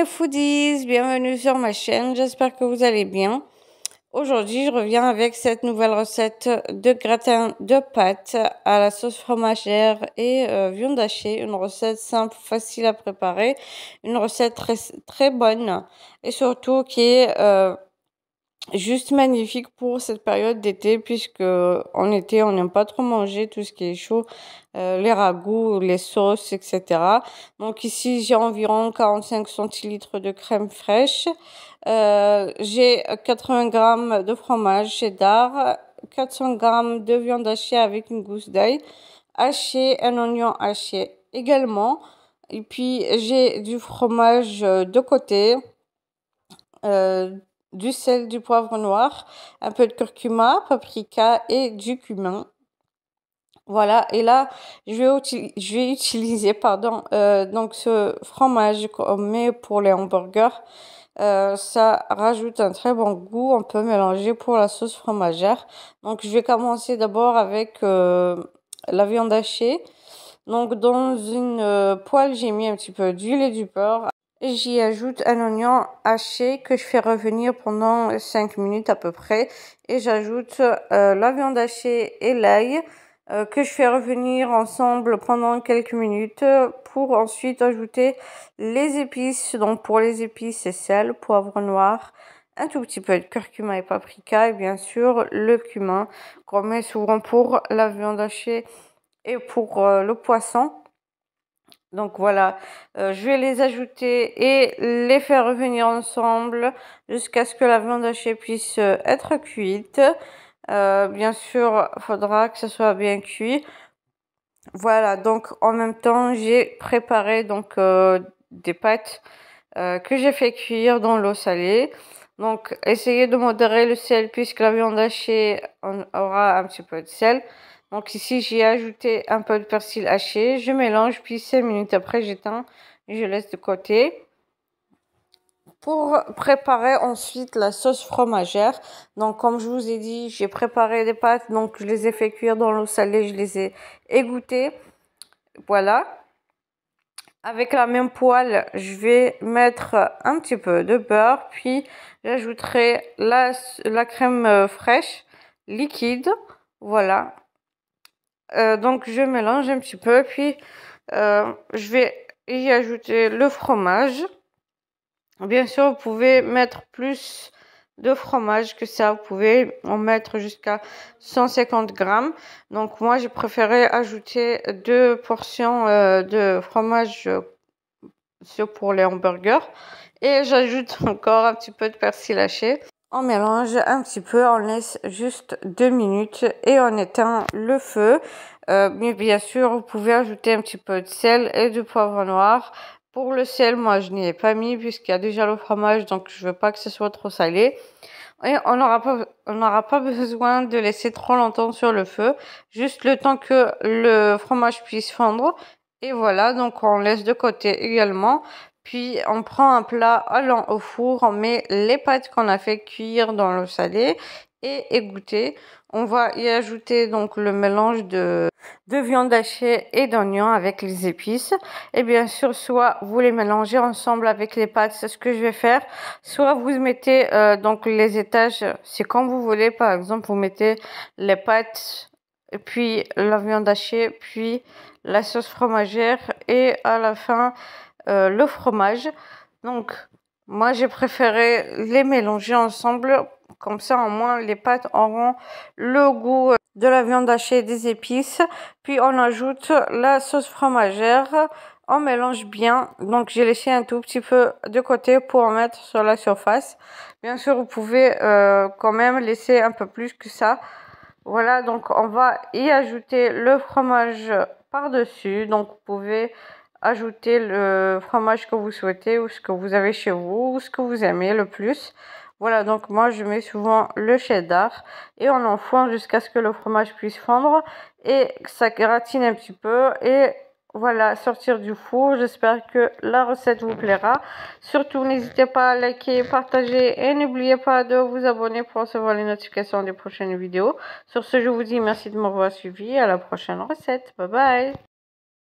mes foodies, bienvenue sur ma chaîne, j'espère que vous allez bien. Aujourd'hui, je reviens avec cette nouvelle recette de gratin de pâtes à la sauce fromagère et viande hachée. Une recette simple, facile à préparer, une recette très bonne et surtout qui est juste magnifique pour cette période d'été puisque en été on n'aime pas trop manger tout ce qui est chaud, les ragoûts, les sauces, etc. Donc ici j'ai environ 45 centilitres de crème fraîche, j'ai 80 grammes de fromage cheddar, 400 grammes de viande hachée avec une gousse d'ail haché, un oignon haché également, et puis j'ai du fromage de côté, du sel, du poivre noir, un peu de curcuma, paprika et du cumin. Voilà, et là, je vais utiliser, donc ce fromage qu'on met pour les hamburgers. Ça rajoute un très bon goût, on peut mélanger pour la sauce fromagère. Donc, je vais commencer d'abord avec la viande hachée. Donc, dans une poêle, j'ai mis un petit peu d'huile et du beurre. J'y ajoute un oignon haché que je fais revenir pendant 5 minutes à peu près. Et j'ajoute la viande hachée et l'ail que je fais revenir ensemble pendant quelques minutes pour ensuite ajouter les épices. Donc pour les épices, c'est sel, poivre noir, un tout petit peu de curcuma et paprika et bien sûr le cumin qu'on met souvent pour la viande hachée et pour le poisson. Donc voilà, je vais les ajouter et les faire revenir ensemble jusqu'à ce que la viande hachée puisse être cuite. Bien sûr, il faudra que ce soit bien cuit. Voilà, donc en même temps, j'ai préparé donc des pâtes que j'ai fait cuire dans l'eau salée. Donc essayez de modérer le sel puisque la viande hachée aura un petit peu de sel. Donc ici, j'ai ajouté un peu de persil haché. Je mélange, puis 5 minutes après, j'éteins et je laisse de côté. Pour préparer ensuite la sauce fromagère, donc comme je vous ai dit, j'ai préparé des pâtes, donc je les ai fait cuire dans l'eau salée, je les ai égouttées. Voilà. Avec la même poêle, je vais mettre un petit peu de beurre, puis j'ajouterai la crème fraîche liquide. Voilà. Donc je mélange un petit peu, puis je vais y ajouter le fromage. Bien sûr, vous pouvez mettre plus de fromage que ça. Vous pouvez en mettre jusqu'à 150 grammes. Donc moi, j'ai préféré ajouter 2 portions de fromage pour les hamburgers. Et j'ajoute encore un petit peu de persil haché. On mélange un petit peu, on laisse juste 2 minutes et on éteint le feu. Mais bien sûr, vous pouvez ajouter un petit peu de sel et de poivre noir. Pour le sel, moi, je n'y ai pas mis puisqu'il y a déjà le fromage, donc je veux pas que ce soit trop salé. Et on n'aura pas besoin de laisser trop longtemps sur le feu, juste le temps que le fromage puisse fondre. Et voilà, donc on laisse de côté également. Puis on prend un plat allant au four, on met les pâtes qu'on a fait cuire dans l'eau salée et égoutter. On va y ajouter donc le mélange de viande hachée et d'oignons avec les épices. Et bien sûr, soit vous les mélangez ensemble avec les pâtes, c'est ce que je vais faire. Soit vous mettez donc les étages, c'est comme vous voulez. Par exemple, vous mettez les pâtes, et puis la viande hachée, puis la sauce fromagère et à la fin le fromage. Donc moi j'ai préféré les mélanger ensemble, comme ça au moins les pâtes auront le goût de la viande hachée et des épices. Puis on ajoute la sauce fromagère, on mélange bien. Donc j'ai laissé un tout petit peu de côté pour en mettre sur la surface. Bien sûr vous pouvez quand même laisser un peu plus que ça. Voilà, donc on va y ajouter le fromage par-dessus. Donc vous pouvez ajouter le fromage que vous souhaitez ou ce que vous avez chez vous ou ce que vous aimez le plus. Voilà, donc moi je mets souvent le cheddar et on enfourne jusqu'à ce que le fromage puisse fondre et que ça gratine un petit peu et voilà, sortir du four. J'espère que la recette vous plaira. Surtout, n'hésitez pas à liker, partager et n'oubliez pas de vous abonner pour recevoir les notifications des prochaines vidéos. Sur ce, je vous dis merci de m'avoir suivi. À la prochaine recette. Bye bye.